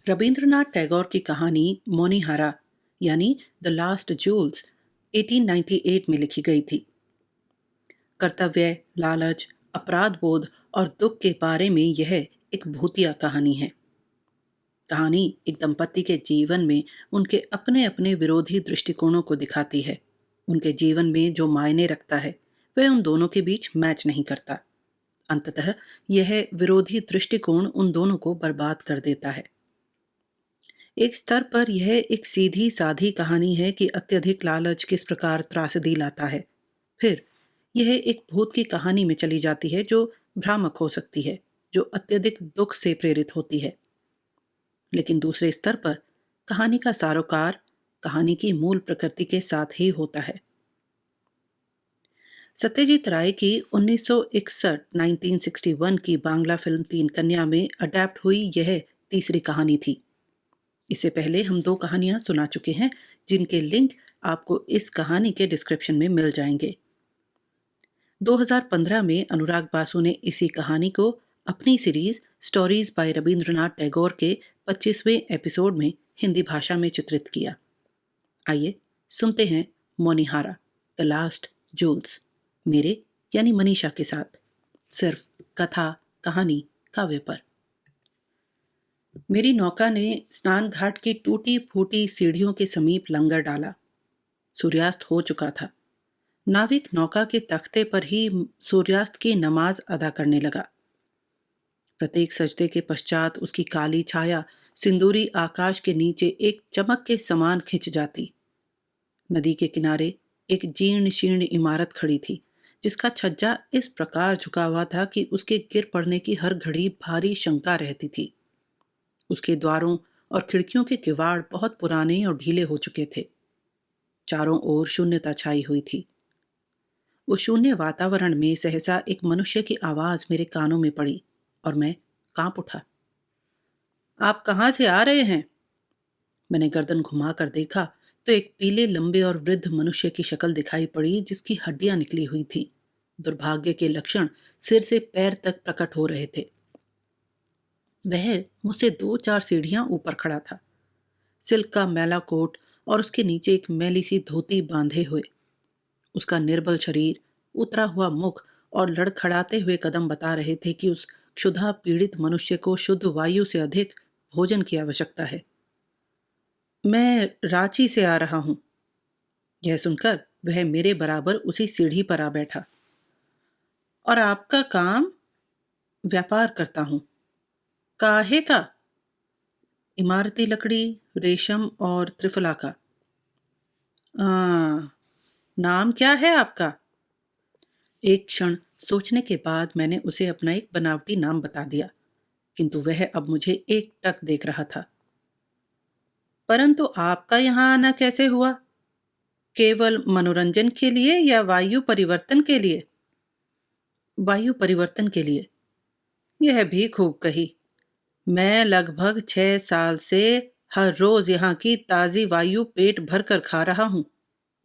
रविंद्रनाथ टैगोर की कहानी मोनीहारा यानी द लास्ट जूल्स 1898 में लिखी गई थी। कर्तव्य, लालच, अपराध बोध और दुख के बारे में यह एक भूतिया कहानी है। कहानी एक दंपति के जीवन में उनके अपने अपने विरोधी दृष्टिकोणों को दिखाती है। उनके जीवन में जो मायने रखता है वह उन दोनों के बीच मैच नहीं करता। अंततः यह विरोधी दृष्टिकोण उन दोनों को बर्बाद कर देता है। एक स्तर पर यह एक सीधी साधी कहानी है कि अत्यधिक लालच किस प्रकार त्रासदी लाता है। फिर यह एक भूत की कहानी में चली जाती है जो भ्रामक हो सकती है, जो अत्यधिक दुख से प्रेरित होती है। लेकिन दूसरे स्तर पर कहानी का सारोकार कहानी की मूल प्रकृति के साथ ही होता है। सत्यजीत राय की 1961 1961 की बांग्ला फिल्म तीन कन्या में अडैप्ट हुई यह तीसरी कहानी थी। इससे पहले हम दो कहानियां सुना चुके हैं जिनके लिंक आपको इस कहानी के डिस्क्रिप्शन में मिल जाएंगे। 2015 में अनुराग बासु ने इसी कहानी को अपनी series stories bye Rabindranath Tagore के 25वें एपिसोड में हिंदी भाषा में चित्रित किया। आइए सुनते हैं मोनीहारा द लास्ट जूल्स मेरे यानी मनीषा के साथ, सिर्फ कथा कहानी काव्य पर। मेरी नौका ने स्नान घाट की टूटी फूटी सीढ़ियों के समीप लंगर डाला। सूर्यास्त हो चुका था। नाविक नौका के तख्ते पर ही सूर्यास्त की नमाज अदा करने लगा। प्रत्येक सजदे के पश्चात उसकी काली छाया सिंदूरी आकाश के नीचे एक चमक के समान खिंच जाती। नदी के किनारे एक जीर्ण शीर्ण इमारत खड़ी थी जिसका छज्जा इस प्रकार झुका हुआ था कि उसके गिर पड़ने की हर घड़ी भारी शंका रहती थी। उसके द्वारों और खिड़कियों के किवाड़ बहुत पुराने और ढीले हो चुके थे। चारों ओर शून्यता छाई हुई थी। उस शून्य वातावरण में सहसा एक मनुष्य की आवाज मेरे कानों में पड़ी और मैं कांप उठा। आप कहाँ से आ रहे हैं? मैंने गर्दन घुमाकर देखा तो एक पीले लंबे और वृद्ध मनुष्य की शक्ल दिखाई पड़ी जिसकी हड्डियां निकली हुई थी। दुर्भाग्य के लक्षण सिर से पैर तक प्रकट हो रहे थे। वह मुझसे 2-4 सीढ़ियां ऊपर खड़ा था, सिल्क का मैला कोट और उसके नीचे एक मैली सी धोती बांधे हुए। उसका निर्बल शरीर, उतरा हुआ मुख और लड़खड़ाते हुए कदम बता रहे थे कि उस क्षुधा पीड़ित मनुष्य को शुद्ध वायु से अधिक भोजन की आवश्यकता है। मैं रांची से आ रहा हूं। यह सुनकर वह मेरे बराबर उसी सीढ़ी पर आ बैठा। और आपका काम? व्यापार करता हूं। काहे का? इमारती लकड़ी, रेशम और त्रिफला का। आ, नाम क्या है आपका? एक क्षण सोचने के बाद मैंने उसे अपना एक बनावटी नाम बता दिया, किंतु वह अब मुझे एक टक देख रहा था। परंतु आपका यहाँ आना कैसे हुआ? केवल मनोरंजन के लिए या वायु परिवर्तन के लिए? वायु परिवर्तन के लिए। यह भी खूब कही। मैं लगभग 6 साल से हर रोज यहाँ की ताजी वायु पेट भर कर खा रहा हूँ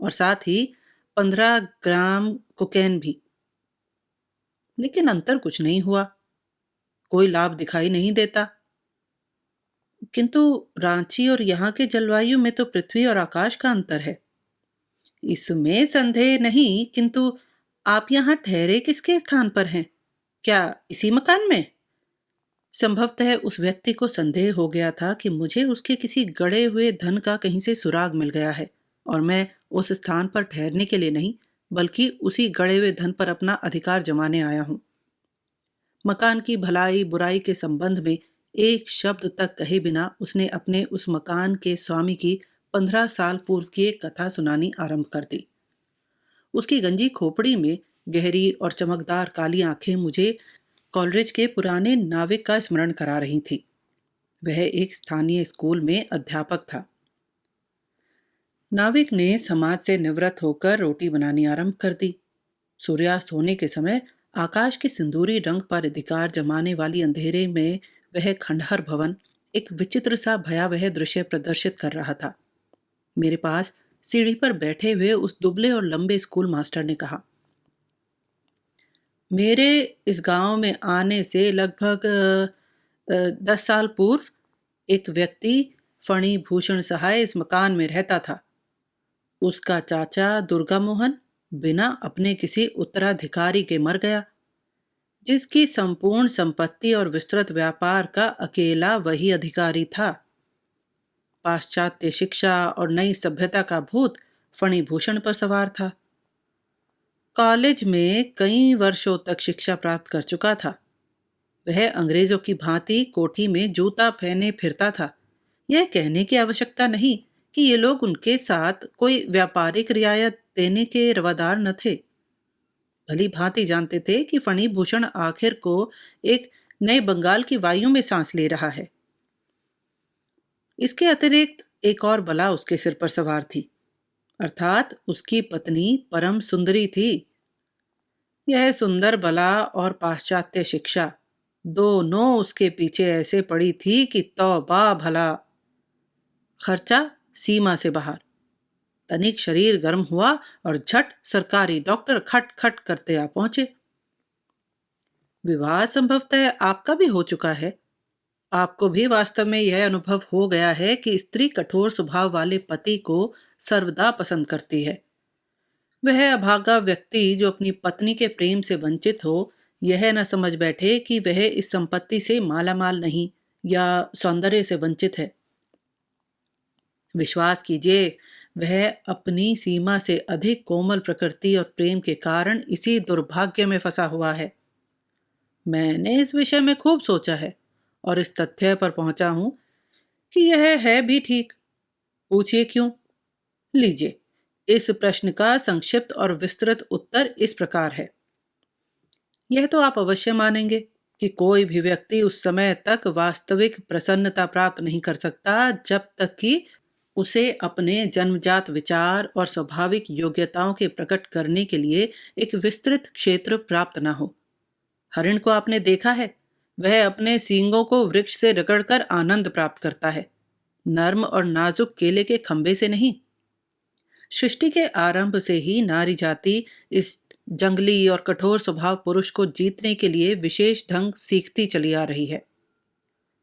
और साथ ही 15 ग्राम कोकेन भी। लेकिन अंतर कुछ नहीं हुआ, कोई लाभ दिखाई नहीं देता। किंतु रांची और यहाँ के जलवायु में तो पृथ्वी और आकाश का अंतर है। इसमें संदेह नहीं, किंतु आप यहाँ ठहरे किसके स्थान पर हैं? क्या इसी मकान में? संभवतः उस व्यक्ति को संदेह हो गया था कि मुझे उसके किसी गड़े हुए धन का कहीं से सुराग मिल गया है और मैं उस स्थान पर ठहरने के लिए नहीं बल्कि उसी गड़े हुए धन पर अपना अधिकार जमाने आया हूं। मकान की भलाई बुराई के संबंध में एक शब्द तक कहे बिना उसने अपने उस मकान के स्वामी की 15 साल पूर्व की एक कथा सुनानी आरंभ कर दी। उसकी गंजी खोपड़ी में गहरी और चमकदार काली आंखें मुझे कॉलरिज के पुराने नाविक का स्मरण करा रही थी। वह एक स्थानीय स्कूल में अध्यापक था। नाविक ने समाज से निवृत्त होकर रोटी बनानी आरंभ कर दी। सूर्यास्त होने के समय आकाश के सिंदूरी रंग पर अधिकार जमाने वाली अंधेरे में वह खंडहर भवन एक विचित्र सा भयावह दृश्य प्रदर्शित कर रहा था। मेरे पास सीढ़ी पर बैठे हुए उस दुबले और लंबे स्कूल मास्टर ने कहा, मेरे इस गांव में आने से लगभग 10 साल पूर्व एक व्यक्ति फणिभूषण सहाय इस मकान में रहता था। उसका चाचा दुर्गा मोहन बिना अपने किसी उत्तराधिकारी के मर गया, जिसकी संपूर्ण संपत्ति और विस्तृत व्यापार का अकेला वही अधिकारी था। पाश्चात्य शिक्षा और नई सभ्यता का भूत फणिभूषण पर सवार था। कॉलेज में कई वर्षों तक शिक्षा प्राप्त कर चुका था। वह अंग्रेजों की भांति कोठी में जूता पहने फिरता था। यह कहने की आवश्यकता नहीं कि ये लोग उनके साथ कोई व्यापारिक रियायत देने के रवादार न थे। भली भांति जानते थे कि फणिभूषण आखिर को एक नए बंगाल की वायु में सांस ले रहा है। इसके अतिरिक्त एक और बला उसके सिर पर सवार थी, अर्थात उसकी पत्नी परम सुंदरी थी। यह सुंदर बला और पाश्चात्य शिक्षा दोनों उसके पीछे ऐसे पड़ी थी कि तौबा भला। खर्चा सीमा से बाहर। तनिक शरीर गर्म हुआ और झट सरकारी डॉक्टर खट खट करते आ पहुंचे। विवाह संभवतः आपका भी हो चुका है। आपको भी वास्तव में यह अनुभव हो गया है कि स्त्री कठोर स्वभाव वाले पति को सर्वदा पसंद करती है। वह अभागा व्यक्ति जो अपनी पत्नी के प्रेम से वंचित हो, यह न समझ बैठे कि वह इस संपत्ति से मालामाल नहीं या सौंदर्य से वंचित है। विश्वास कीजिए, वह अपनी सीमा से अधिक कोमल प्रकृति और प्रेम के कारण इसी दुर्भाग्य में फंसा हुआ है। मैंने इस विषय में खूब सोचा है और इस तथ्य पर पहुंचा हूं कि यह है भी ठीक। पूछिए क्यों? लीजिए, इस प्रश्न का संक्षिप्त और विस्तृत उत्तर इस प्रकार है। यह तो आप अवश्य मानेंगे कि कोई भी व्यक्ति उस समय तक वास्तविक प्रसन्नता प्राप्त नहीं कर सकता जब तक कि उसे अपने जन्मजात विचार और स्वाभाविक योग्यताओं के प्रकट करने के लिए एक विस्तृत क्षेत्र प्राप्त न हो। हरिण को आपने देखा है, वह अपने सींगों को वृक्ष से रगड़कर आनंद प्राप्त करता है, नर्म और नाजुक केले के खंभे से नहीं। सृष्टि के आरंभ से ही नारी जाति इस जंगली और कठोर स्वभाव पुरुष को जीतने के लिए विशेष ढंग सीखती चली आ रही है।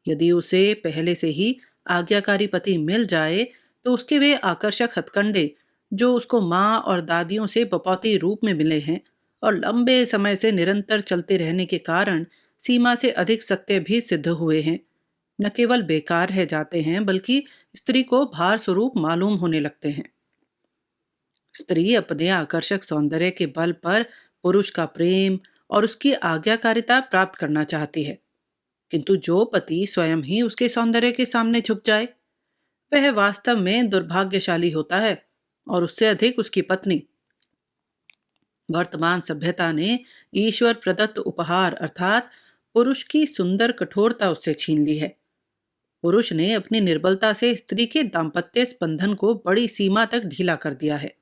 यदि उसे पहले से ही आज्ञाकारी पति मिल जाए तो उसके वे आकर्षक हथकंडे जो उसको माँ और दादियों से बपौती रूप में मिले हैं और लंबे समय से निरंतर चलते रहने के कारण सीमा से अधिक सत्य भी सिद्ध हुए हैं, न केवल बेकार रह जाते हैं बल्कि स्त्री को भार स्वरूप मालूम होने लगते हैं। स्त्री अपने आकर्षक सौंदर्य के बल पर पुरुष का प्रेम और उसकी आज्ञाकारिता प्राप्त करना चाहती है, किंतु जो पति स्वयं ही उसके सौंदर्य के सामने झुक जाए वह वास्तव में दुर्भाग्यशाली होता है, और उससे अधिक उसकी पत्नी। वर्तमान सभ्यता ने ईश्वर प्रदत्त उपहार अर्थात पुरुष की सुंदर कठोरता उससे छीन ली है। पुरुष ने अपनी निर्बलता से स्त्री के दाम्पत्य स्पंदन को बड़ी सीमा तक ढीला कर दिया है।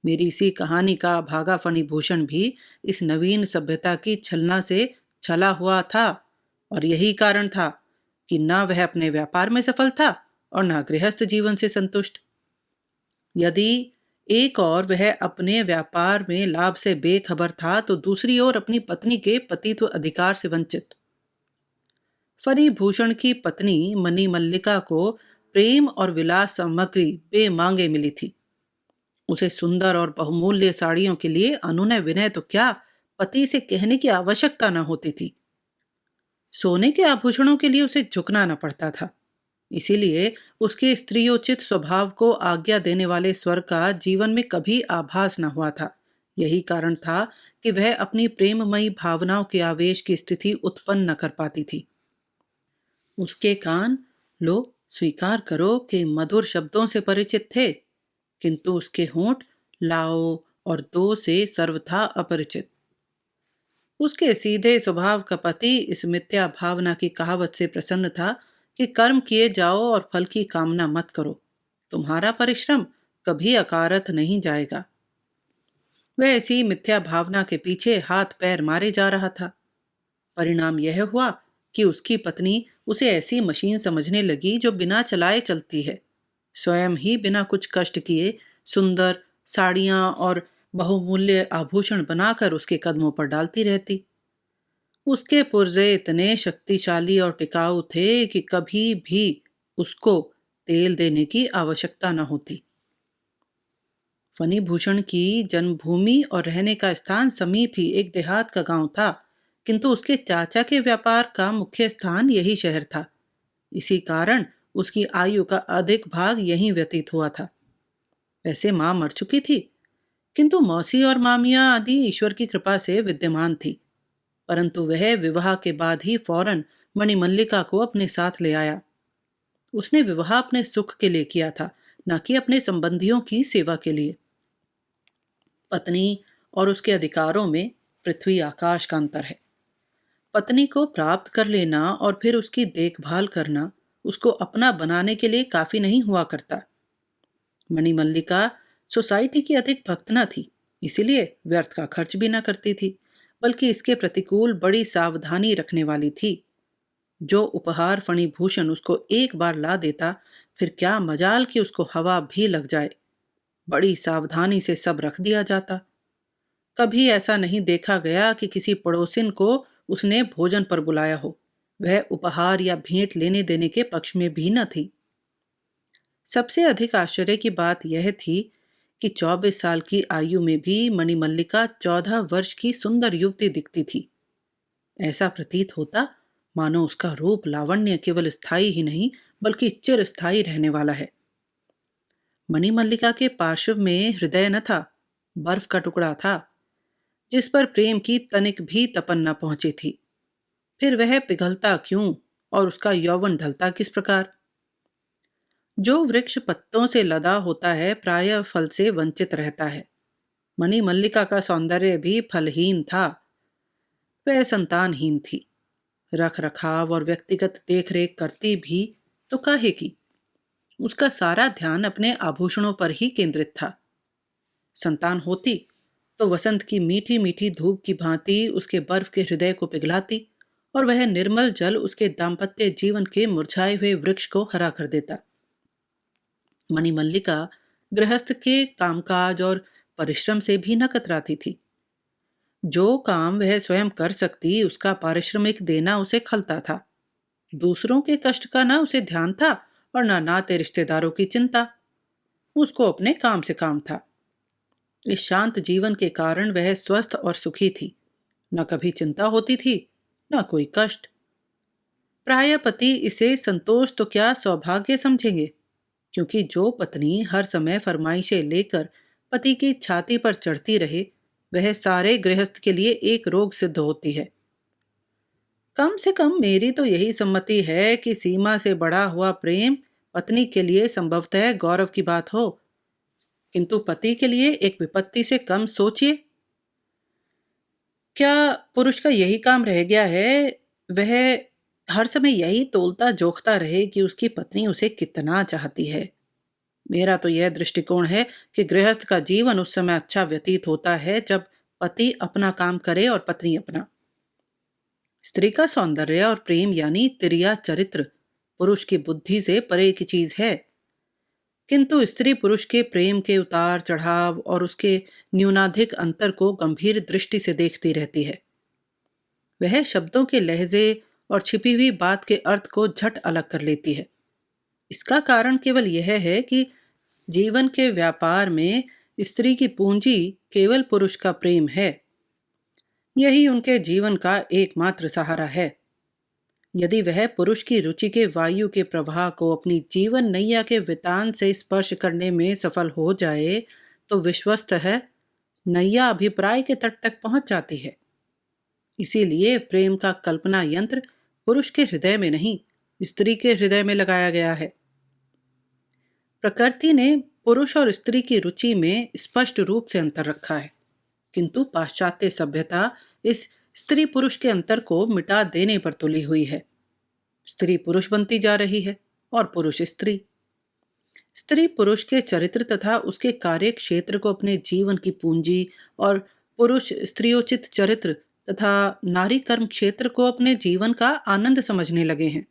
मेरी इसी कहानी का भागा फणिभूषण भी इस नवीन सभ्यता की छलना से छला हुआ था, और यही कारण था कि न वह अपने व्यापार में सफल था और न गृहस्थ जीवन से संतुष्ट। यदि एक और वह अपने व्यापार में लाभ से बेखबर था तो दूसरी ओर अपनी पत्नी के पतित्व अधिकार से वंचित। फणिभूषण की पत्नी मणि मल्लिका को प्रेम और विलास सामग्री बेमांगे मिली थी। उसे सुंदर और बहुमूल्य साड़ियों के लिए अनुनय विनय तो क्या, पति से कहने की आवश्यकता न होती थी। सोने के आभूषणों के लिए उसे झुकना न पड़ता था। इसीलिए उसके स्त्रियोचित स्वभाव को आज्ञा देने वाले स्वर का जीवन में कभी आभास न हुआ था। यही कारण था कि वह अपनी प्रेममयी भावनाओं के आवेश की स्थिति उत्पन्न न कर पाती थी। उसके कान, लो स्वीकार करो कि मधुर शब्दों से परिचित थे, किंतु उसके होंठ लाओ और दो से सर्वथा अपरिचित। उसके सीधे स्वभाव का पति इस मिथ्या भावना की कहावत से प्रसन्न था कि कर्म किए जाओ और फल की कामना मत करो, तुम्हारा परिश्रम कभी अकारथ नहीं जाएगा। वह इसी मिथ्या भावना के पीछे हाथ पैर मारे जा रहा था। परिणाम यह हुआ कि उसकी पत्नी उसे ऐसी मशीन समझने लगी जो बिना चलाए चलती है, स्वयं ही बिना कुछ कष्ट किए सुंदर साड़ियां और बहुमूल्य आभूषण बनाकर उसके कदमों पर डालती रहती। उसके पुर्जे इतने शक्तिशाली और टिकाऊ थे कि कभी भी उसको तेल देने की आवश्यकता न होती। फणिभूषण की जन्मभूमि और रहने का स्थान समीप ही एक देहात का गांव था, किंतु उसके चाचा के व्यापार का मुख्य स्थान यही शहर था। इसी कारण उसकी आयु का अधिक भाग यहीं व्यतीत हुआ था। वैसे माँ मर चुकी थी, किंतु मौसी और मामियाँ आदि ईश्वर की कृपा से विद्यमान थी। परंतु वह विवाह के बाद ही फौरन मणिमल्लिका को अपने साथ ले आया। उसने विवाह अपने सुख के लिए किया था, न कि अपने संबंधियों की सेवा के लिए। पत्नी और उसके अधिकारों में पृथ्वी आकाश का अंतर है। पत्नी को प्राप्त कर लेना और फिर उसकी देखभाल करना उसको अपना बनाने के लिए काफी नहीं हुआ करता। मणिमल्लिका सोसाइटी की अधिक भक्त न थी, इसीलिए व्यर्थ का खर्च भी न करती थी, बल्कि इसके प्रतिकूल बड़ी सावधानी रखने वाली थी। जो उपहार फणिभूषण उसको एक बार ला देता, फिर क्या मजाल कि उसको हवा भी लग जाए, बड़ी सावधानी से सब रख दिया जाता। कभी ऐसा नहीं देखा गया कि किसी पड़ोसिन को उसने भोजन पर बुलाया हो। वह उपहार या भेंट लेने देने के पक्ष में भी न थी। सबसे अधिक आश्चर्य की बात यह थी कि 24 साल की आयु में भी मणिमल्लिका 14 वर्ष की सुंदर युवती दिखती थी। ऐसा प्रतीत होता मानो उसका रूप लावण्य केवल स्थायी ही नहीं, बल्कि चिरस्थायी रहने वाला है। मणिमल्लिका के पार्श्व में हृदय न था, बर्फ का टुकड़ा था, जिस पर प्रेम की तनिक भी तपन न पहुंची थी। फिर वह पिघलता क्यों और उसका यौवन ढलता किस प्रकार? जो वृक्ष पत्तों से लदा होता है प्रायः फल से वंचित रहता है। मणिमल्लिका का सौंदर्य भी फलहीन था। वह संतानहीन थी। रख रखाव और व्यक्तिगत देखरेख करती भी तो काहे की? उसका सारा ध्यान अपने आभूषणों पर ही केंद्रित था। संतान होती तो वसंत की मीठी मीठी धूप की भांति उसके बर्फ के हृदय को पिघलाती और वह निर्मल जल उसके दाम्पत्य जीवन के मुरझाए हुए वृक्ष को हरा कर देता। मणिमल्लिका गृहस्थ के कामकाज और परिश्रम से भी न कतराती थी। जो काम वह स्वयं कर सकती उसका पारिश्रमिक देना उसे खलता था। दूसरों के कष्ट का ना उसे ध्यान था और ना नाते रिश्तेदारों की चिंता। उसको अपने काम से काम था। इस शांत जीवन के कारण वह स्वस्थ और सुखी थी। न कभी चिंता होती थी, न कोई कष्ट। प्राय पति इसे संतोष तो क्या सौभाग्य समझेंगे, क्योंकि जो पत्नी हर समय फरमाइशें लेकर पति की छाती पर चढ़ती रहे, वह सारे गृहस्थ के लिए एक रोग सिद्ध होती है। कम से कम मेरी तो यही सम्मति है कि सीमा से बढ़ा हुआ प्रेम पत्नी के लिए संभवतः गौरव की बात हो, किंतु पति के लिए एक विपत्ति से कम सोचिए। क्या पुरुष का यही काम रह गया है? वह हर समय यही तोलता जोखता रहे कि उसकी पत्नी उसे कितना चाहती है। मेरा तो यह दृष्टिकोण है कि गृहस्थ का जीवन उस समय अच्छा व्यतीत होता है जब पति अपना काम करे और पत्नी अपना। स्त्री का सौंदर्य और प्रेम यानी तिरिया चरित्र पुरुष की बुद्धि से परे की चीज है, किंतु स्त्री पुरुष के प्रेम के उतार चढ़ाव और उसके न्यूनाधिक अंतर को गंभीर दृष्टि से देखती रहती है। वह शब्दों के लहजे और छिपी हुई बात के अर्थ को झट अलग कर लेती है। इसका कारण केवल यह है कि जीवन के व्यापार में स्त्री की पूंजी केवल पुरुष का प्रेम है। यही उनके जीवन का एकमात्र सहारा है। यदि वह पुरुष की रुचि के वायु के प्रवाह को अपनी जीवन नैया के वितान से स्पर्श करने में सफल हो जाए, तो विश्वस्त है नैया अभिप्राय के तट तक पहुंच जाती है। इसीलिए प्रेम का कल्पना यंत्र पुरुष के हृदय में नहीं, स्त्री के हृदय में लगाया गया है। प्रकृति ने पुरुष और स्त्री की रुचि में स्पष्ट रूप से अंतर रखा है, किंतु पाश्चात्य सभ्यता इस स्त्री पुरुष के अंतर को मिटा देने पर तुली हुई है। स्त्री पुरुष बनती जा रही है और पुरुष स्त्री। स्त्री पुरुष के चरित्र तथा उसके कार्य क्षेत्र को अपने जीवन की पूंजी और पुरुष स्त्रियोचित चरित्र तथा नारी कर्म क्षेत्र को अपने जीवन का आनंद समझने लगे हैं।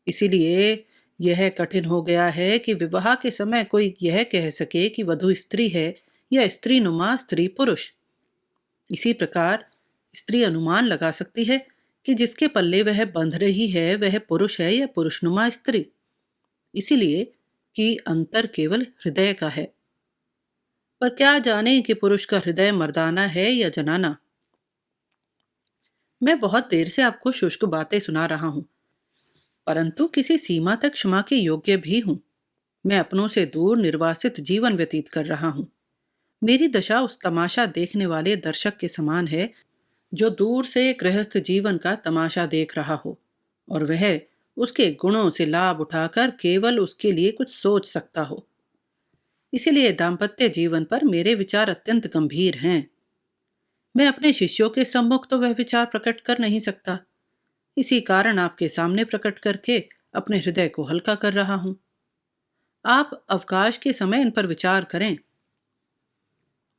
इसीलिए यह कठिन हो गया है कि विवाह के समय कोई यह कह सके कि वधू स्त्री है या स्त्री नुमा स्त्री पुरुष। इसी प्रकार स्त्री अनुमान लगा सकती है कि जिसके पल्ले वह बंध रही है वह पुरुष है या पुरुषनुमा स्त्री। इसीलिए कि अंतर केवल हृदय का है। पर क्या जाने कि पुरुष का हृदय मर्दाना है या जनाना। मैं बहुत देर से आपको शुष्क बातें सुना रहा हूं, परंतु किसी सीमा तक क्षमा के योग्य भी हूं। मैं अपनों से दूर निर्वासित जीवन व्यतीत कर रहा हूं। मेरी दशा उस तमाशा देखने वाले दर्शक के समान है जो दूर से गृहस्थ जीवन का तमाशा देख रहा हो और वह उसके गुणों से लाभ उठाकर केवल उसके लिए कुछ सोच सकता हो। इसीलिए दाम्पत्य जीवन पर मेरे विचार अत्यंत गंभीर हैं। मैं अपने शिष्यों के सम्मुख तो वह विचार प्रकट कर नहीं सकता। इसी कारण आपके सामने प्रकट करके अपने हृदय को हल्का कर रहा हूं। आप अवकाश के समय इन पर विचार करें।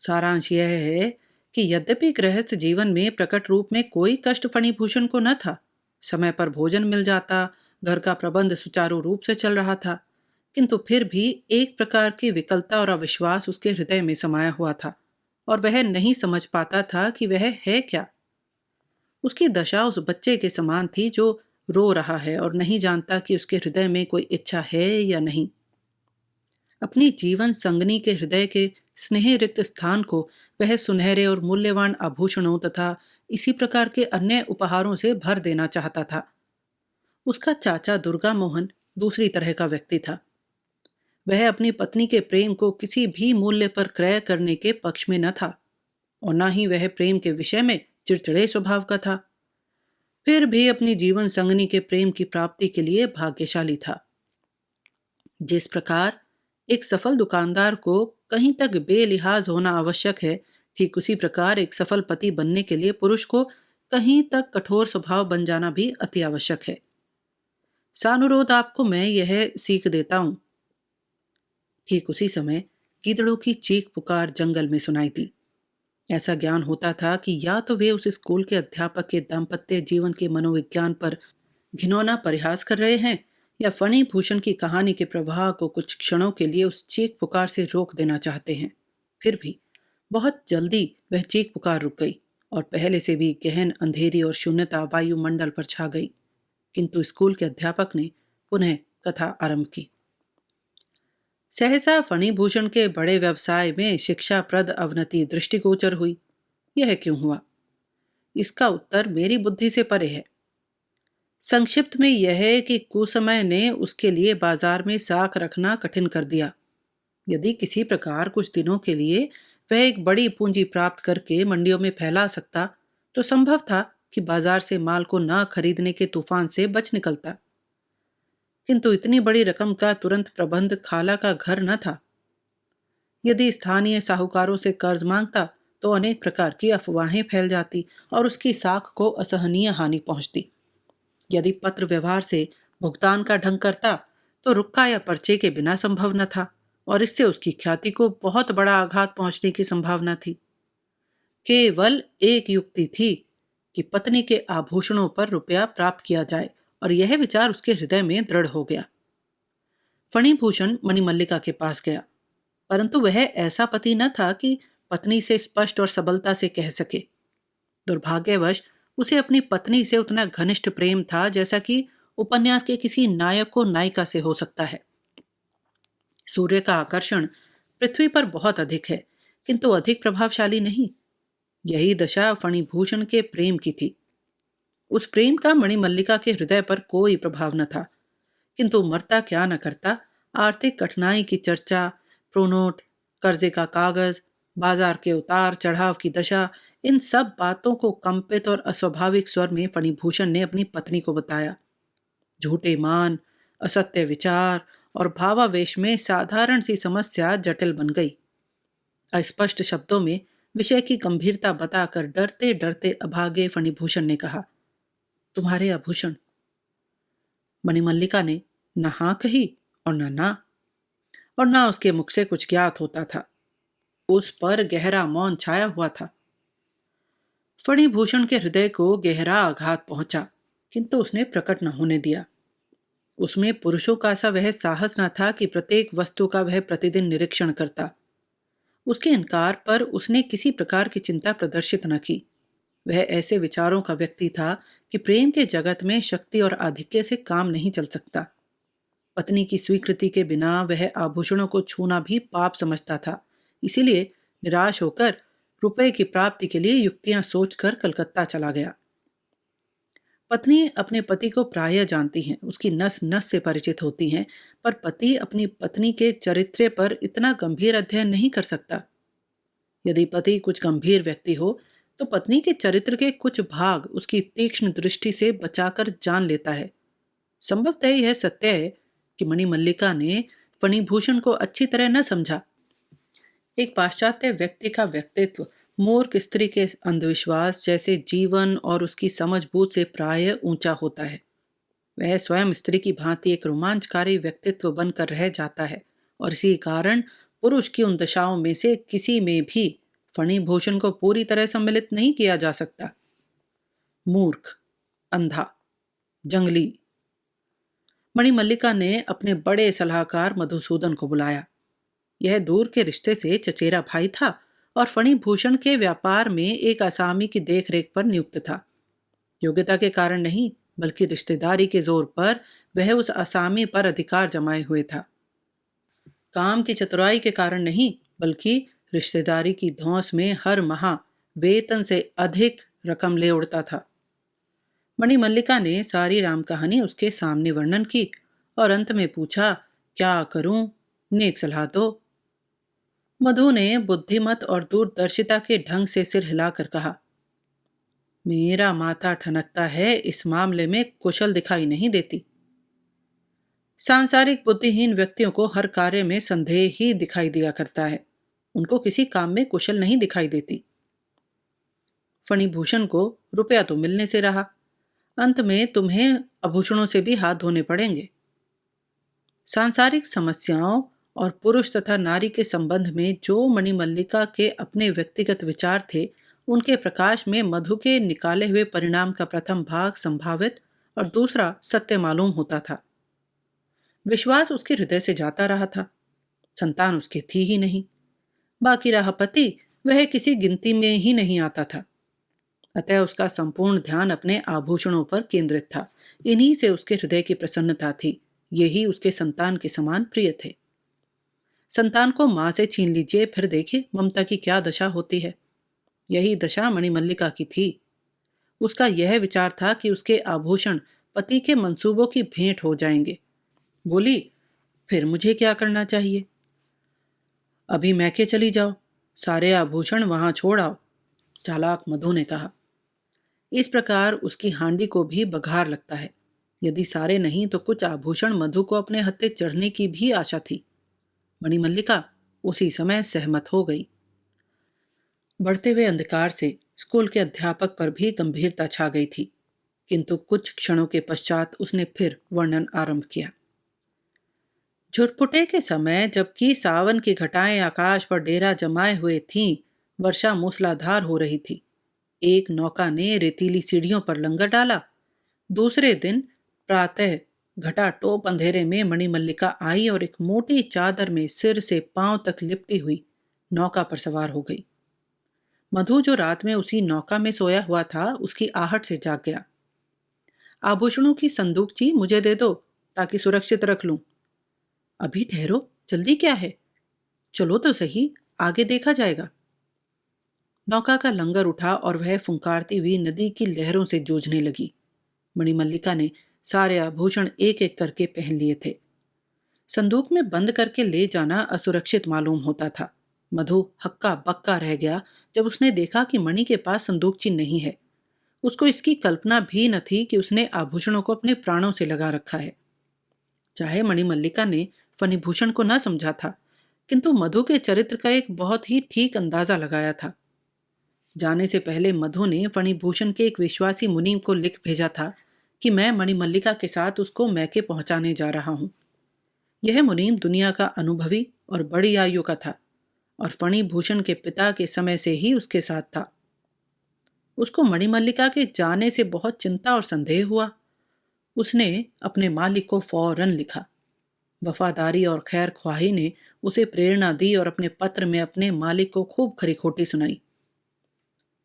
सारांश यह है कि यद्यपि गृहस्थ जीवन में प्रकट रूप में कोई कष्ट फणिभूषण को न था, समय पर भोजन मिल जाता, घर का प्रबंध सुचारू रूप से चल रहा था, किंतु फिर भी एक प्रकार की विकलता और अविश्वास उसके हृदय में समाया हुआ था और वह नहीं समझ पाता था कि वह है क्या। उसकी दशा उस बच्चे के समान थी जो रो रहा है और नहीं जानता कि उसके हृदय में कोई इच्छा है या नहीं। अपनी जीवन संगनी के हृदय के स्नेह रिक्त स्थान को वह सुनहरे और मूल्यवान आभूषणों तथा इसी प्रकार के अन्य उपहारों से भर देना चाहता था। उसका चाचा दुर्गा मोहन दूसरी तरह का व्यक्ति था। वह अपनी पत्नी के प्रेम को किसी भी मूल्य पर क्रय करने के पक्ष में न था और न ही वह प्रेम के विषय में चिड़चिड़े स्वभाव का था। फिर भी अपनी जीवन संगनी के प्रेम की प्राप्ति के लिए भाग्यशाली था। जिस प्रकार एक सफल दुकानदार को कहीं तक बेलिहाज होना आवश्यक है, ठीक उसी प्रकार एक सफल पति बनने के लिए पुरुष को कहीं तक कठोर स्वभाव बन जाना भी अति आवश्यक है। सानुरोध आपको मैं यह सीख देता हूं। ठीक उसी समय गीदड़ों की चीख पुकार जंगल में सुनाई दी। ऐसा ज्ञान होता था कि या तो वे उस स्कूल के अध्यापक के दाम्पत्य जीवन के मनोविज्ञान पर घिनौना परिहास कर रहे हैं या फणी भूषण की कहानी के प्रवाह को कुछ क्षणों के लिए उस चीख पुकार से रोक देना चाहते हैं। फिर भी बहुत जल्दी वह चीख पुकार रुक गई और पहले से भी गहन अंधेरी और शून्यता वायुमंडल पर छा गई। किंतु स्कूल के अध्यापक ने पुनः कथा आरंभ की। सहसा फणिभूषण के बड़े व्यवसाय में शिक्षाप्रद अवनति दृष्टिगोचर हुई। यह क्यों हुआ? इसका उत्तर मेरी बुद्धि से परे है। संक्षिप्त में यह है कि कुसमय ने उसके लिए बाजार में साख रखना कठिन कर दिया। यदि किसी प्रकार कुछ दिनों के लिए वह एक बड़ी पूंजी प्राप्त करके मंडियों में फैला सकता तो संभव था कि बाजार से माल को न खरीदने के तूफान से बच निकलता। किंतु इतनी बड़ी रकम का तुरंत प्रबंध खाला का घर न था। यदि स्थानीय साहूकारों से कर्ज मांगता तो अनेक प्रकार की अफवाहें फैल जाती और उसकी साख को असहनीय हानि पहुंचती। यदि पत्र व्यवहार से भुगतान का ढंग करता तो रुक्का या पर्चे के बिना संभव न था और इससे उसकी ख्याति को बहुत बड़ा आघात पहुंचने की संभावना थी। केवल एक युक्ति थी कि पत्नी के आभूषणों पर रुपया प्राप्त किया जाए और यह विचार उसके हृदय में दृढ़ हो गया। फणिभूषण मणिमल्लिका के पास गया, परंतु वह ऐसा पति न था कि पत्नी से स्पष्ट और सबलता से कह सके। दुर्भाग्यवश उसे अपनी पत्नी से उतना घनिष्ठ प्रेम था जैसा कि उपन्यास के किसी नायक को नायिका से हो सकता है। सूर्य का आकर्षण पृथ्वी पर बहुत अधिक है, किंतु अधिक प्रभावशाली नहीं। यही दशा फणिभूषण के प्रेम की थी। उस प्रेम का मणिमल्लिका के हृदय पर कोई प्रभाव न था, किंतु मरता क्या न करता, आर्थिक कठिनाई की चर्चा, प्रोनोट, कर्जे का कागज, बाजार के उतार चढ़ाव की दशा, इन सब बातों को कंपित और अस्वाभाविक स्वर में फणिभूषण ने अपनी पत्नी को बताया। झूठे मान, असत्य विचार और भावावेश में साधारण सी समस्या जटिल बन गई। अस्पष्ट शब्दों में विषय की गंभीरता बताकर डरते डरते अभागे फणिभूषण ने कहा, तुम्हारे आभूषण। मणिमल्लिका ने न हाँ कही और न ना, और ना उसके मुख से कुछ ज्ञात होता था। उस पर गहरा मौन छाया हुआ था। फणिभूषण के हृदय को गहरा आघात पहुंचा, किंतु उसने प्रकट न होने दिया। उसमें पुरुषों का सा वह साहस न था कि प्रत्येक वस्तु का वह प्रतिदिन निरीक्षण करता। उसके इनकार पर उसने किसी प्रकार की चिंता प्रदर्शित न की। वह ऐसे विचारों का व्यक्ति था कि प्रेम के जगत में शक्ति और आधिक्य से काम नहीं चल सकता। पत्नी की स्वीकृति के बिना वह आभूषणों को छूना भी पाप समझता था। इसीलिए निराश होकर रुपए की प्राप्ति के लिए युक्तियां सोचकर कलकत्ता चला गया। पत्नी अपने पति को प्रायः जानती हैं, उसकी नस नस से परिचित होती हैं, पर पति अपनी पत्नी के चरित्र पर इतना गंभीर अध्ययन नहीं कर सकता। यदि पति कुछ गंभीर व्यक्ति हो तो पत्नी के चरित्र के कुछ भाग उसकी तीक्ष्ण दृष्टि से बचाकर जान लेता है। संभवतः यह सत्य है कि मणिमल्लिका ने फणिभूषण को अच्छी तरह न समझा। एक पाश्चात्य व्यक्ति का व्यक्तित्व मूर्ख स्त्री के अंधविश्वास जैसे जीवन और उसकी समझबूझ से प्रायः ऊंचा होता है। वह स्वयं स्त्री की भांति एक रोमांचकारी व्यक्तित्व बनकर रह जाता है और इसी कारण पुरुष की उन दशाओं में से किसी में भी फणिभूषण को पूरी तरह सम्मिलित नहीं किया जा सकता। मूर्ख, अंधा, जंगली। मणिमल्लिका ने अपने बड़े सलाहकार मधुसूदन को बुलाया। यह दूर के रिश्ते से चचेरा भाई था और फणिभूषण के व्यापार में एक आसामी की देखरेख पर नियुक्त था। योग्यता के कारण नहीं, बल्कि रिश्तेदारी के जोर पर वह उस आसामी पर अधिकार जमाए हुए था। काम की चतुराई के कारण नहीं, बल्कि रिश्तेदारी की धौंस में हर माह वेतन से अधिक रकम ले उड़ता था। मणिमल्लिका ने सारी राम कहानी उसके सामने वर्णन की और अंत में पूछा, क्या करूं, नेक सलाह दो। मधु ने बुद्धिमत और दूरदर्शिता के ढंग से सिर हिलाकर कहा, मेरा माथा ठनकता है, इस मामले में कुशल दिखाई नहीं देती। सांसारिक बुद्धिहीन व्यक्तियों को हर कार्य में संदेह ही दिखाई दिया करता है, उनको किसी काम में कुशल नहीं दिखाई देती। फणिभूषण को रुपया तो मिलने से रहा, अंत में तुम्हें आभूषणों से भी हाथ धोने पड़ेंगे। सांसारिक समस्याओं और पुरुष तथा नारी के संबंध में जो मणिमल्लिका के अपने व्यक्तिगत विचार थे, उनके प्रकाश में मधु के निकाले हुए परिणाम का प्रथम भाग संभावित और दूसरा सत्य मालूम होता था। विश्वास उसके हृदय से जाता रहा था। संतान उसकी थी ही नहीं। बाकी रहा पति, वह किसी गिनती में ही नहीं आता था। अतः उसका संपूर्ण ध्यान अपने आभूषणों पर केंद्रित था। इन्हीं से उसके हृदय की प्रसन्नता थी। यही उसके संतान के समान प्रिय थे। संतान को मां से छीन लीजिए, फिर देखिए ममता की क्या दशा होती है। यही दशा मणिमल्लिका की थी। उसका यह विचार था कि उसके आभूषण पति के मंसूबों की भेंट हो जाएंगे। बोली, फिर मुझे क्या करना चाहिए? अभी मैके चली जाओ, सारे आभूषण वहां छोड़ आओ, चालाक मधु ने कहा। इस प्रकार उसकी हांडी को भी बघार लगता है। यदि सारे नहीं तो कुछ आभूषण मधु को अपने हत्थे चढ़ने की भी आशा थी। मणिमल्लिका उसी समय सहमत हो गई। बढ़ते हुए अंधकार से स्कूल के अध्यापक पर भी गंभीरता छा गई थी, किंतु कुछ क्षणों के पश्चात उसने फिर वर्णन आरंभ किया। झुरपुटे के समय, जबकि सावन की घटाएं आकाश पर डेरा जमाए हुए थीं, वर्षा मूसलाधार हो रही थी। एक नौका ने रेतीली सीढ़ियों पर लंगर डाला। दूसरे दिन प्रातः घटा टोप अंधेरे में मणिमल्लिका आई और एक मोटी चादर में सिर से पांव तक लिपटी हुई नौका पर सवार हो गई। मधु, जो रात में उसी नौका में सोया हुआ था, उसकी आहट से जाग गया। आभूषणों की संदूकची मुझे दे दो ताकि सुरक्षित रख लूं। अभी ठहरो, जल्दी क्या है, चलो तो सही, आगे देखा जाएगा। नौका का लंगर उठा और वह फुंकारती हुई नदी की लहरों से जूझने लगी। मणिमल्लिका ने सारे आभूषण एक एक करके पहन लिए थे। संदूक में बंद करके ले जाना असुरक्षित मालूम होता था। मधु हक्का बक्का रह गया जब उसने देखा कि मणि के पास संदूकची नहीं है। उसको इसकी कल्पना भी न थी कि उसने आभूषणों को अपने प्राणों से लगा रखा है। चाहे मणिमल्लिका ने फणिभूषण को न समझा था, किंतु मधु के चरित्र का एक बहुत ही ठीक अंदाजा लगाया था। जाने से पहले मधु ने फणिभूषण के एक विश्वासी मुनीम को लिख भेजा था कि मैं मणिमल्लिका के साथ उसको मैके पहुंचाने जा रहा हूं। यह मुनीम दुनिया का अनुभवी और बड़ी आयु का था और फणिभूषण के पिता के समय से ही उसके साथ था। उसको मणिमल्लिका के जाने से बहुत चिंता और संदेह हुआ। उसने अपने मालिक को फौरन लिखा। वफादारी और खैर ख्वाही ने उसे प्रेरणा दी और अपने पत्र में अपने मालिक को खूब खरी खोटी सुनाई।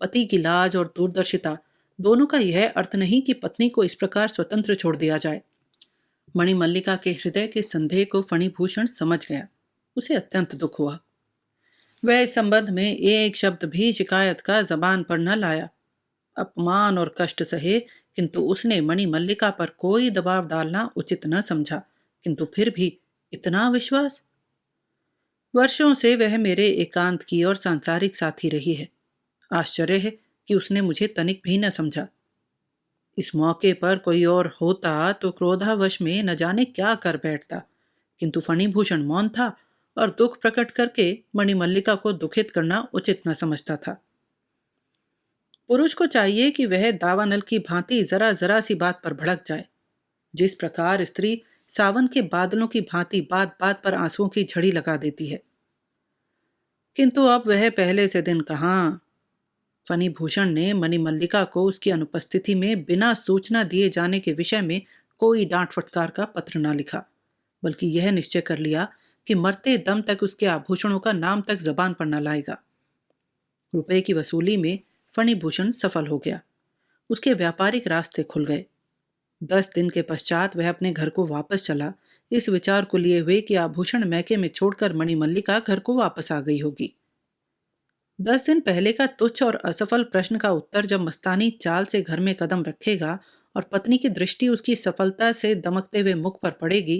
पति की लाज और दूरदर्शिता दोनों का यह अर्थ नहीं कि पत्नी को इस प्रकार स्वतंत्र छोड़ दिया जाए। मणिमल्लिका के हृदय के संदेह को फणिभूषण समझ गया। उसे अत्यंत दुख हुआ। वह इस संबंध में एक शब्द भी शिकायत का जबान पर न लाया। अपमान और कष्ट सहे, किंतु उसने मणिमल्लिका पर कोई दबाव डालना उचित न समझा। किंतु फिर भी इतना विश्वास। वर्षों से वह मेरे एकांत की और सांसारिक साथी रही है। आश्चर्य है कि उसने मुझे तनिक भी न समझा। इस मौके पर कोई और होता तो क्रोधावश में न जाने क्या कर बैठता, किंतु फणिभूषण मौन था और दुख प्रकट करके मणिमल्लिका को दुखित करना उचित न समझता था। पुरुष को चाहिए कि वह दावानल की भांति जरा जरा सी बात पर भड़क जाए। जिस प्रकार स्त्री सावन के बादलों की भांति बात बात पर आंसुओं की झड़ी लगा देती है। किंतु अब वह पहले से दिन कहाँ। फणिभूषण ने मणिमल्लिका को उसकी अनुपस्थिति में बिना सूचना दिए जाने के विषय में कोई डांट फटकार का पत्र न लिखा, बल्कि यह निश्चय कर लिया कि मरते दम तक उसके आभूषणों का नाम तक जबान पर न लाएगा। रुपए की वसूली में फणिभूषण सफल हो गया। उसके व्यापारिक रास्ते खुल गए। 10 दिन के पश्चात वह अपने घर को वापस चला, इस विचार को लिए हुए कि आभूषण मैके में छोड़कर मणिमल्लिका घर को वापस आ गई होगी। 10 दिन पहले का तुच्छ और असफल प्रश्न का उत्तर जब मस्तानी चाल से घर में कदम रखेगा और पत्नी की दृष्टि उसकी सफलता से दमकते हुए मुख पर पड़ेगी,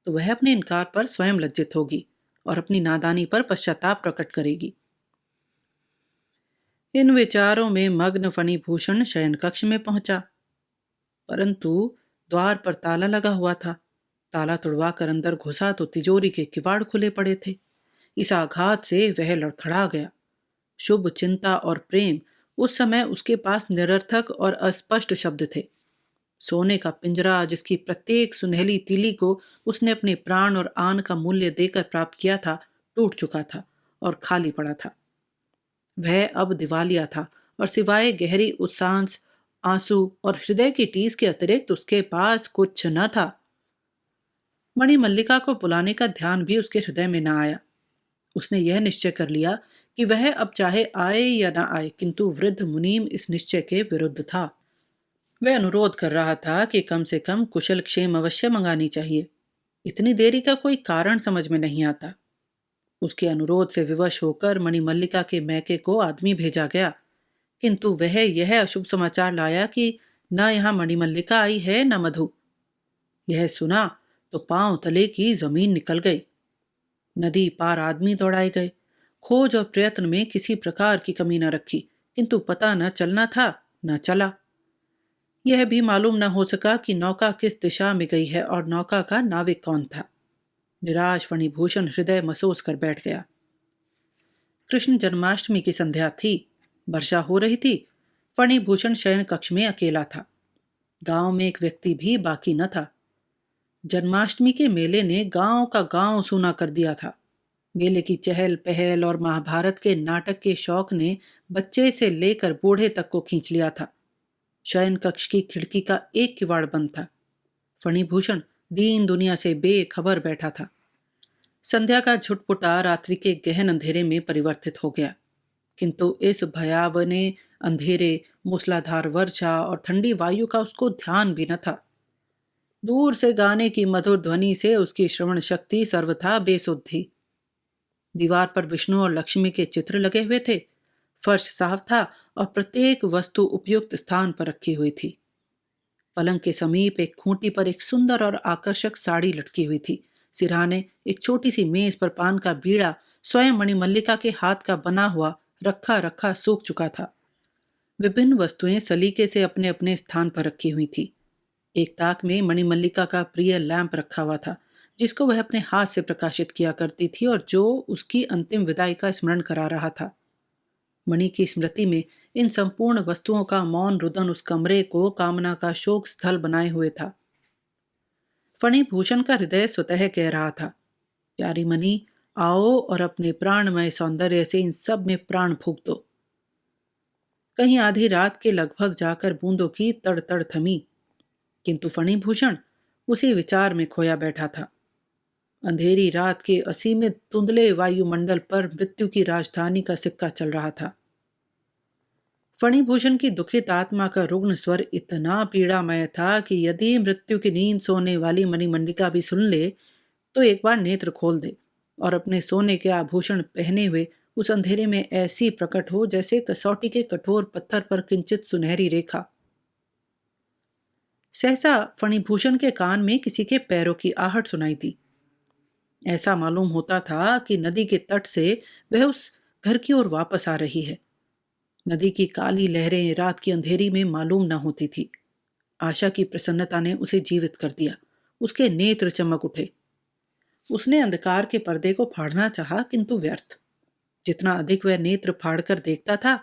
तो वह अपने इनकार पर स्वयं लज्जित होगी और अपनी नादानी पर पश्चाताप प्रकट करेगी। इन विचारों में मग्न फणिभूषण शयन कक्ष में पहुंचा, परंतु द्वार पर ताला लगा हुआ था। ताला तुड़वा कर अंदर घुसा तो तिजोरी के किवाड़ खुले पड़े थे। इस आघात से वह लड़खड़ा गया। शुभ चिंता और प्रेम उस समय उसके पास निरर्थक और अस्पष्ट शब्द थे। सोने का पिंजरा, जिसकी प्रत्येक सुनहली तीली को उसने अपने प्राण और आन का मूल्य देकर प्राप्त किया था, टूट चुका था और खाली पड़ा था। वह अब दिवालिया था और सिवाय गहरी उत्सांस, आंसू और हृदय की टीस के अतिरिक्त उसके पास कुछ न था। मणिमल्लिका को बुलाने का ध्यान भी उसके हृदय में न आया। उसने यह निश्चय कर लिया कि वह अब चाहे आए या ना आए, किंतु वृद्ध मुनीम इस निश्चय के विरुद्ध था। वह अनुरोध कर रहा था कि कम से कम कुशल क्षेम अवश्य मंगानी चाहिए। इतनी देरी का कोई कारण समझ में नहीं आता। उसके अनुरोध से विवश होकर मणिमल्लिका के मैके को आदमी भेजा गया, किंतु वह यह अशुभ समाचार लाया कि न यहाँ मणिमल्लिका आई है न मधु। यह सुना तो पांव तले की जमीन निकल गई। नदी पार आदमी दौड़ाए गए। खोज और प्रयत्न में किसी प्रकार की कमी न रखी, किंतु पता न चलना था न चला। यह भी मालूम न हो सका कि नौका किस दिशा में गई है और नौका का नाविक कौन था। निराश फणिभूषण हृदय महसूस कर बैठ गया। कृष्ण जन्माष्टमी की संध्या थी। वर्षा हो रही थी। फणिभूषण शयन कक्ष में अकेला था। गांव में एक व्यक्ति भी बाकी न था। जन्माष्टमी के मेले ने गांव का गांव सूना कर दिया था। मेले की चहल पहल और महाभारत के नाटक के शौक ने बच्चे से लेकर बूढ़े तक को खींच लिया था। शयन कक्ष की खिड़की का एक किवाड़ बंद था। फणिभूषण दीन दुनिया से बेखबर बैठा था। संध्या का झुटपुटा रात्रि के गहन अंधेरे में परिवर्तित हो गया, किंतु इस भयावने अंधेरे, मूसलाधार वर्षा और ठंडी वायु का उसको ध्यान भी न था। दूर से गाने की मधुर ध्वनि से उसकी श्रवण शक्ति सर्वथा बेसुध थी। दीवार पर विष्णु और लक्ष्मी के चित्र लगे हुए थे। फर्श साफ था और प्रत्येक वस्तु उपयुक्त स्थान पर रखी हुई थी। पलंग के समीप एक खूंटी पर एक सुंदर और आकर्षक साड़ी लटकी हुई थी। सिरहाने एक छोटी सी मेज पर पान का बीड़ा स्वयं मणिमल्लिका के हाथ का बना हुआ रखा रखा सूख चुका था। विभिन्न वस्तुएं सलीके से अपने अपने स्थान पर रखी हुई थी। एक ताक में मणिमल्लिका का प्रिय लैंप रखा हुआ था, जिसको वह अपने हाथ से प्रकाशित किया करती थी और जो उसकी अंतिम विदाई का स्मरण करा रहा था। मणि की स्मृति में इन संपूर्ण वस्तुओं का मौन रुदन उस कमरे को कामना का शोक स्थल बनाए हुए था। फणिभूषण का हृदय स्वतः कह रहा था, प्यारी मणि, आओ और अपने प्राणमय सौंदर्य से इन सब में प्राण फूंक दो। कहीं आधी रात के लगभग जाकर बूंदों की तड़ तड़ थमी, किंतु फणिभूषण उसी विचार में खोया बैठा था। अंधेरी रात के असीमित धुंधले वायुमंडल पर मृत्यु की राजधानी का सिक्का चल रहा था। फणिभूषण की दुखित आत्मा का रुग्ण स्वर इतना पीड़ामय था कि यदि मृत्यु की नींद सोने वाली मणिमंडिका भी सुन ले तो एक बार नेत्र खोल दे और अपने सोने के आभूषण पहने हुए उस अंधेरे में ऐसी प्रकट हो जैसे कसौटी के कठोर पत्थर पर किंचित सुनहरी रेखा। सहसा फणिभूषण के कान में किसी के पैरों की आहट सुनाई दी। ऐसा मालूम होता था कि नदी के तट से वह उस घर की ओर वापस आ रही है। नदी की काली लहरें रात की अंधेरी में मालूम न होती थी। आशा की प्रसन्नता ने उसे जीवित कर दिया। उसके नेत्र चमक उठे। उसने अंधकार के पर्दे को फाड़ना चाहा, किंतु व्यर्थ। जितना अधिक वह नेत्र फाड़कर देखता था,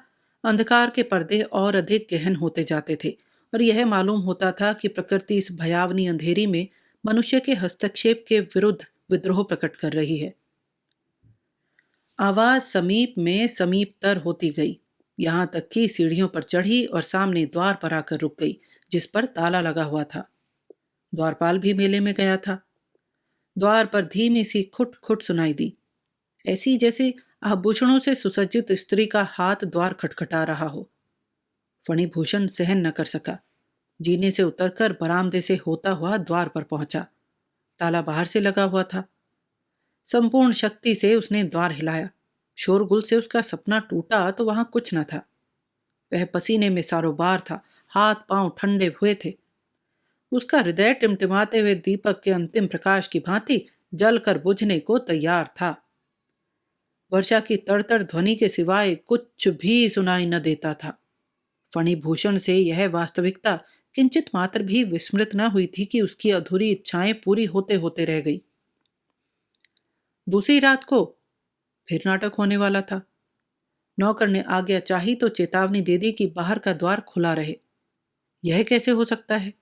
अंधकार के पर्दे और अधिक गहन होते जाते थे और यह मालूम होता था कि प्रकृति इस भयावनी अंधेरी में मनुष्य के हस्तक्षेप के विरुद्ध विद्रोह प्रकट कर रही है। आवाज समीप में समीपतर होती गई, यहां तक कि सीढ़ियों पर चढ़ी और सामने द्वार पर आकर रुक गई, जिस पर ताला लगा हुआ था। द्वारपाल भी मेले में गया था। द्वार पर धीमी सी खुट खुट सुनाई दी, ऐसी जैसे आभूषणों से सुसज्जित स्त्री का हाथ द्वार खटखटा रहा हो। फणिभूषण सहन न कर सका। जीने से उतरकर बरामदे से होता हुआ द्वार पर पहुंचा। ताला बाहर से लगा हुआ था। संपूर्ण शक्ति से उसने द्वार हिलाया। शोरगुल से उसका सपना टूटा तो वहां कुछ न था। वह पसीने में सारोबार था, हाथ पांव ठंडे हुए थे। उसका हृदय टिमटिमाते हुए दीपक के अंतिम प्रकाश की भांति जलकर बुझने को तैयार था। वर्षा की तड़तड़ ध्वनि के सिवाय कुछ भी सुनाई न देता था। फणिभूषण से यह वास्तविकता किंचित मात्र भी विस्मृत न हुई थी कि उसकी अधूरी इच्छाएं पूरी होते होते रह गई। दूसरी रात को फिर नाटक होने वाला था। नौकर ने आज्ञा चाही तो चेतावनी दे दी कि बाहर का द्वार खुला रहे। यह कैसे हो सकता है?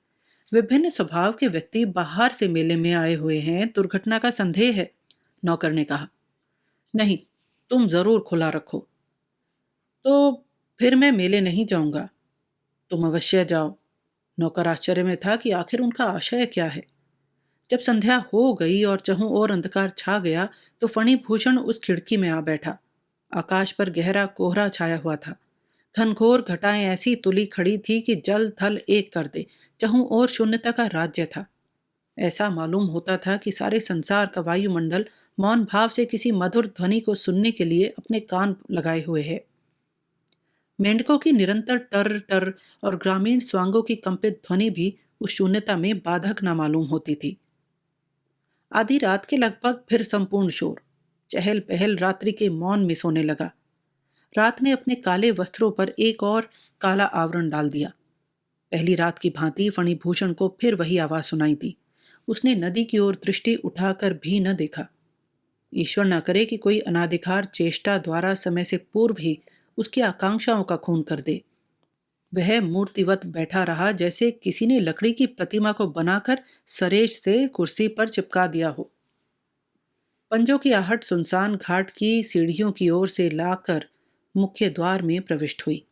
विभिन्न स्वभाव के व्यक्ति बाहर से मेले में आए हुए हैं, दुर्घटना का संदेह है। नौकर ने कहा, नहीं, तुम जरूर खुला रखो। तो फिर मैं मेले नहीं जाऊंगा। तुम अवश्य जाओ। नौकर आश्चर्य में था कि आखिर उनका आशय क्या है। जब संध्या हो गई और चहुं ओर अंधकार छा गया तो फणिभूषण उस खिड़की में आ बैठा। आकाश पर गहरा कोहरा छाया हुआ था। घनघोर घटाएं ऐसी तुली खड़ी थी कि जल थल एक कर दे। चहुं ओर शून्यता का राज्य था। ऐसा मालूम होता था कि सारे संसार का वायुमंडल मौन भाव से किसी मधुर ध्वनि को सुनने के लिए अपने कान लगाए हुए है। मेंढकों की निरंतर टर टर और ग्रामीण स्वांगों की कंपित ध्वनि भी उस शून्यता में बाधक न मालूम होती थी। आधी रात के लगभग फिर संपूर्ण शोर, चहल पहल रात्रि के मौन में सोने लगा। रात ने अपने काले वस्त्रों पर एक और काला आवरण डाल दिया। पहली रात की भांति फणिभूषण को फिर वही आवाज सुनाई दी। उसने नदी की ओर दृष्टि उठाकर भी न देखा। ईश्वर न करे कि कोई अनाधिकार चेष्टा द्वारा समय से पूर्व ही उसकी आकांक्षाओं का खून कर दे। वह मूर्तिवत बैठा रहा, जैसे किसी ने लकड़ी की प्रतिमा को बनाकर सरेश से कुर्सी पर चिपका दिया हो। पंजों की आहट सुनसान घाट की सीढ़ियों की ओर से लाकर मुख्य द्वार में प्रविष्ट हुई।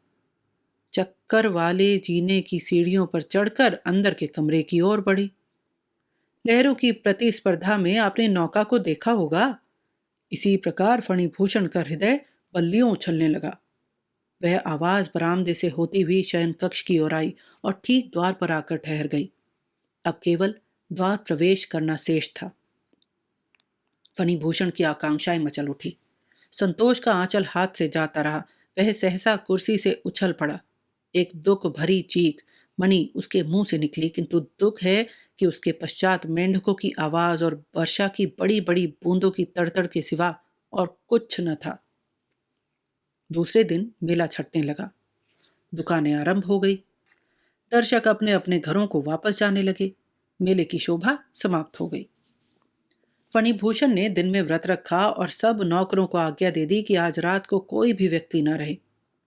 चक्कर वाले जीने की सीढ़ियों पर चढ़कर अंदर के कमरे की ओर बढ़ी। लहरों की प्रतिस्पर्धा में आपने नौका को देखा होगा। इसी प्रकार फणिभूषण का हृदय बल्लियों उछलने लगा। वह आवाज बरामदे से होती हुई शयन कक्ष की ओर आई और ठीक द्वार पर आकर ठहर गई। अब केवल द्वार प्रवेश करना शेष था। फणिभूषण की आकांक्षाएं मचल उठी। संतोष का आंचल हाथ से जाता रहा। वह सहसा कुर्सी से उछल पड़ा। एक दुख भरी चीख मणि उसके मुंह से निकली, किंतु दुख है कि उसके पश्चात मेंढकों की आवाज और वर्षा की बड़ी बड़ी बूंदों की तड़तड़ के सिवा और कुछ न था। दूसरे दिन मेला छटने लगा। दुकानें आरंभ हो गई। दर्शक अपने अपने घरों को वापस जाने लगे। मेले की शोभा समाप्त हो गई। फणिभूषण ने दिन में व्रत रखा और सब नौकरों को आज्ञा दे दी कि आज रात को कोई भी व्यक्ति न रहे।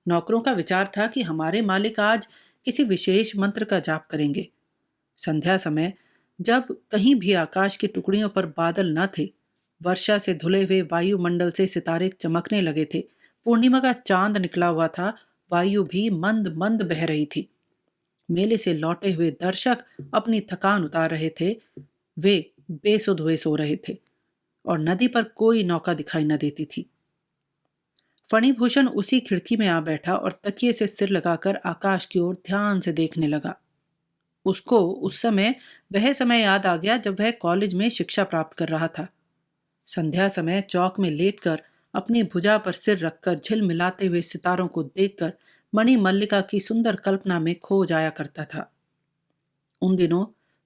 नौकरों का विचार था कि हमारे मालिक आज किसी विशेष मंत्र का जाप करेंगे। संध्या समय जब कहीं भी आकाश की टुकड़ियों पर बादल न थे, वर्षा से धुले हुए वायुमंडल से सितारे चमकने लगे थे, पूर्णिमा का चांद निकला हुआ था, वायु भी मंद मंद बह रही थी। मेले से लौटे हुए दर्शक अपनी थकान उतार रहे थे। वे बेसुध हुए सो रहे थे और नदी पर कोई नौका दिखाई न देती थी। फणिभूषण उसी खिड़की में आ बैठा और तकिए से सिर लगाकर आकाश की ओर ध्यान से देखने लगा। उसको उस समय वह समय याद आ गया जब वह कॉलेज में शिक्षा प्राप्त कर रहा था। संध्या समय चौक में लेटकर अपनी भुजा पर सिर रखकर झिलमिलाते हुए सितारों को देखकर मणि मल्लिका की सुंदर कल्पना में खो जाया करता था। उन दिनों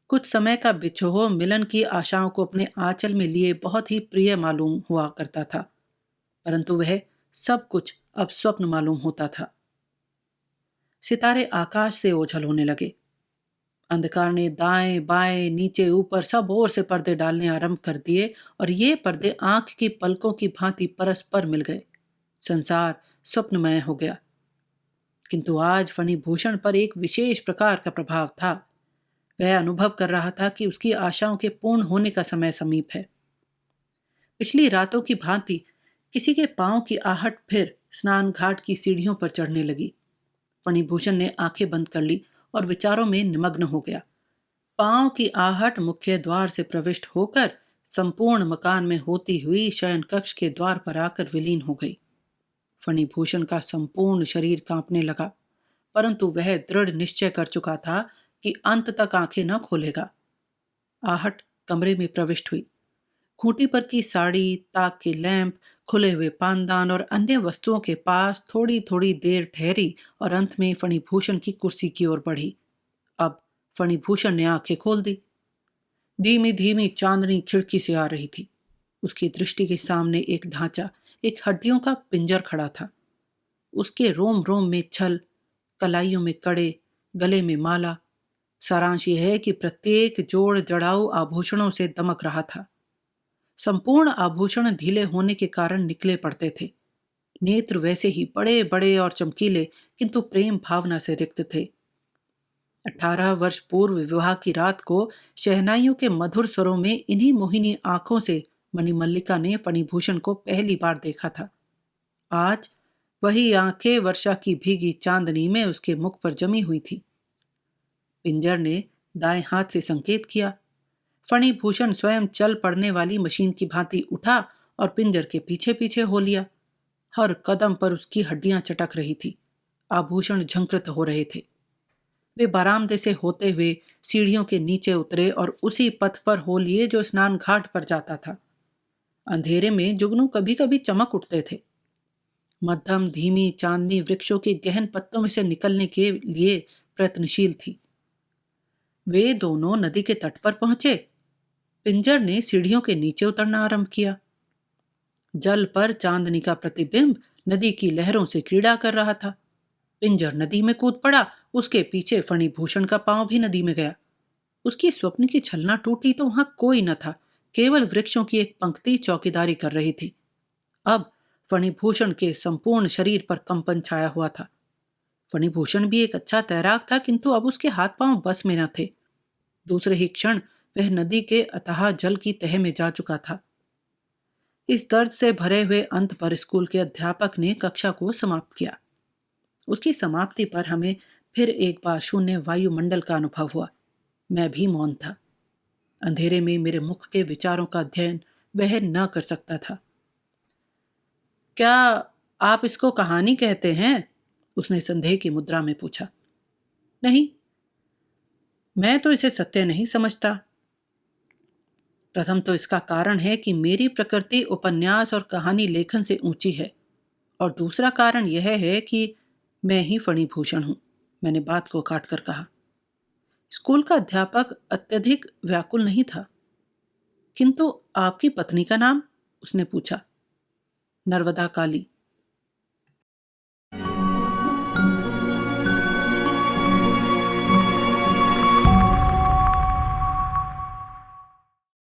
कुछ समय का बिछोह मिलन की आशाओं को अपने आंचल में लिए बहुत ही प्रिय मालूम हुआ करता था, परंतु वह सब कुछ अब स्वप्न मालूम होता था। सितारे आकाश से ओझल होने लगे। अंधकार ने दाएं बाएं नीचे ऊपर सब ओर से पर्दे डालने आरंभ कर दिए और ये पर्दे आंख की पलकों की भांति परस्पर मिल गए। संसार स्वप्नमय हो गया। किंतु आज फणिभूषण पर एक विशेष प्रकार का प्रभाव था। वह अनुभव कर रहा था कि उसकी आशाओं के पूर्ण होने का समय समीप है। पिछली रातों की भांति किसी के पांव की आहट फिर स्नान घाट की सीढ़ियों पर चढ़ने लगी। फणिभूषण ने आंखें बंद कर ली और विचारों में निमग्न हो गया। पांव की आहट मुख्य द्वार से प्रविष्ट होकर संपूर्ण मकान में होती हुई शयन कक्ष के द्वार पर आकर विलीन हो गई। फणिभूषण का संपूर्ण शरीर कांपने लगा, परंतु वह दृढ़ निश्चय कर चुका था कि अंत तक आंखें न खोलेगा। आहट कमरे में प्रविष्ट हुई। खूंटी पर की साड़ी, ताक के लैंप, खुले हुए पानदान और अन्य वस्तुओं के पास थोड़ी थोड़ी देर ठहरी और अंत में फणिभूषण की कुर्सी की ओर बढ़ी। अब फणिभूषण ने आंखें खोल दी। धीमी धीमी चांदनी खिड़की से आ रही थी। उसकी दृष्टि के सामने एक ढांचा, एक हड्डियों का पिंजर खड़ा था। उसके रोम रोम में छल, कलाइयों में कड़े, गले में माला। सारांश यह है कि प्रत्येक जोड़ जड़ाऊ आभूषणों से दमक रहा था। संपूर्ण आभूषण ढीले होने के कारण निकले पड़ते थे। नेत्र वैसे ही बड़े बड़े और चमकीले, किंतु प्रेम भावना से रिक्त थे। 18 वर्ष पूर्व विवाह की रात को शहनाइयों के मधुर स्वरों में इन्हीं मोहिनी आंखों से मणिमल्लिका ने फणिभूषण को पहली बार देखा था। आज वही आंखें वर्षा की भीगी चांदनी में उसके मुख पर जमी हुई थी। पिंजर ने दाएं हाथ से संकेत किया। फणिभूषण स्वयं चल पड़ने वाली मशीन की भांति उठा और पिंजर के पीछे पीछे हो लिया। हर कदम पर उसकी हड्डियां चटक रही थी। आभूषण झंकृत हो रहे थे। वे बरामदे से होते हुए सीढ़ियों के नीचे उतरे और उसी पथ पर हो लिए जो स्नान घाट पर जाता था। अंधेरे में जुगनू कभी कभी चमक उठते थे। मध्यम धीमी चांदनी वृक्षों के गहन पत्तों में से निकलने के लिए प्रयत्नशील थी। वे दोनों नदी के तट पर पहुंचे। पिंजर ने सीढ़ियों के नीचे उतरना आरंभ किया। जल पर चांदनी का प्रतिबिंब नदी की लहरों से क्रीड़ा कर रहा था। पिंजर नदी में कूद पड़ा। उसके पीछे फणिभूषण का पांव भी नदी में गया। उसकी स्वप्न की छलना टूटी तो वहां कोई न था, केवल वृक्षों की एक पंक्ति चौकीदारी कर रही थी। अब फणिभूषण के संपूर्ण शरीर पर कंपन छाया हुआ था। फणिभूषण भी एक अच्छा तैराक था, किंतु अब उसके हाथ पांव बस में न थे। दूसरे ही क्षण वह नदी के अथाह जल की तह में जा चुका था। इस दर्द से भरे हुए अंत पर स्कूल के अध्यापक ने कक्षा को समाप्त किया। उसकी समाप्ति पर हमें फिर एक बार शून्य वायुमंडल का अनुभव हुआ। मैं भी मौन था। अंधेरे में मेरे मुख के विचारों का अध्ययन वह न कर सकता था। क्या आप इसको कहानी कहते हैं? उसने संदेह की मुद्रा में पूछा। नहीं, मैं तो इसे सत्य नहीं समझता। प्रथम तो इसका कारण है कि मेरी प्रकृति उपन्यास और कहानी लेखन से ऊंची है, और दूसरा कारण यह है कि मैं ही फणिभूषण हूं। मैंने बात को काटकर कहा। स्कूल का अध्यापक अत्यधिक व्याकुल नहीं था। किंतु आपकी पत्नी का नाम? उसने पूछा। नर्मदा काली।